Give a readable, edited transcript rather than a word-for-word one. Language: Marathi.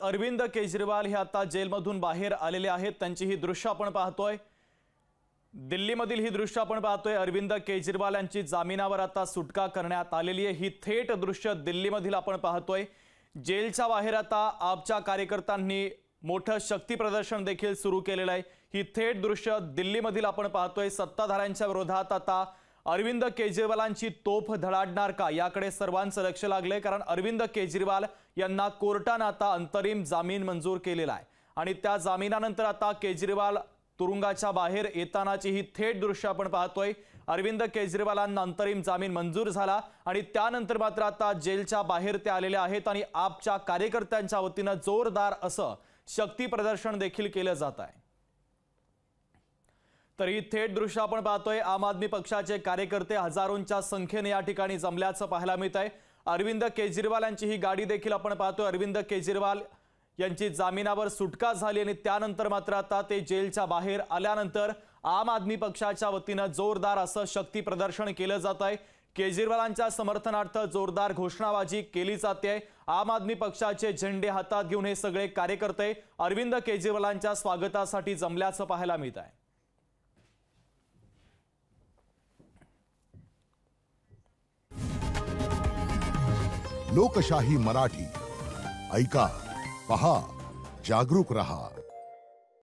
अरविंद केजरीवाल हे आता जेलमधून बाहेर आलेले आहेत। त्यांची ही दृश्य आपण पाहतोय। दिल्लीमधील ही दृश्य आपण पाहतोय। अरविंद केजरीवाल यांची जामिनावर आता सुटका करण्यात आलेली आहे। ही थेट दृश्य दिल्लीमधील आपण पाहतोय। जेलच्या बाहेर आता आपच्या कार्यकर्त्यांनी मोठं शक्ती प्रदर्शन देखील सुरू केलेलं आहे। ही थेट दृश्य दिल्लीमधील आपण पाहतोय। सत्ताधाऱ्यांच्या विरोधात आता अरविंद केजरीवालांची तोफ धडाडणार का याकडे सर्वांचं लक्ष लागलंय, कारण अरविंद केजरीवाल यांना कोर्टाने आता अंतरिम जामीन मंजूर केलेला आहे आणि त्या जामिनानंतर आता केजरीवाल तुरुंगाच्या बाहेर येतानाची ही थेट दृश्य आपण पाहतोय। अरविंद केजरीवालांना अंतरिम जामीन मंजूर झाला आणि त्यानंतर मात्र आता जेलच्या बाहेर ते आलेले आहेत आणि आपच्या कार्यकर्त्यांच्या वतीने जोरदार असं शक्ती प्रदर्शन देखील केलं जात आहे। तर ही थेट दृश्य आपण पाहतोय। आम आदमी पक्षाचे कार्यकर्ते हजारोंच्या संख्येने या ठिकाणी जमल्याचं पाहायला मिळत आहे। अरविंद केजरीवाल यांची ही गाडी देखील आपण पाहतोय। अरविंद केजरीवाल यांची जामिनावर सुटका झाली आणि त्यानंतर मात्र आता ते जेलच्या बाहेर आल्यानंतर आम आदमी पक्षाच्या वतीने जोरदार असं शक्ती प्रदर्शन केलं जात आहे। केजरीवालांच्या समर्थनार्थ जोरदार घोषणाबाजी केली जाते। आम आदमी पक्षाचे झेंडे हातात घेऊन हे सगळे कार्यकर्ते अरविंद केजरीवालांच्या स्वागतासाठी जमल्याचं पाहायला मिळत आहे। लोकशाही मराठी ऐका, पहा, जागरूक रहा।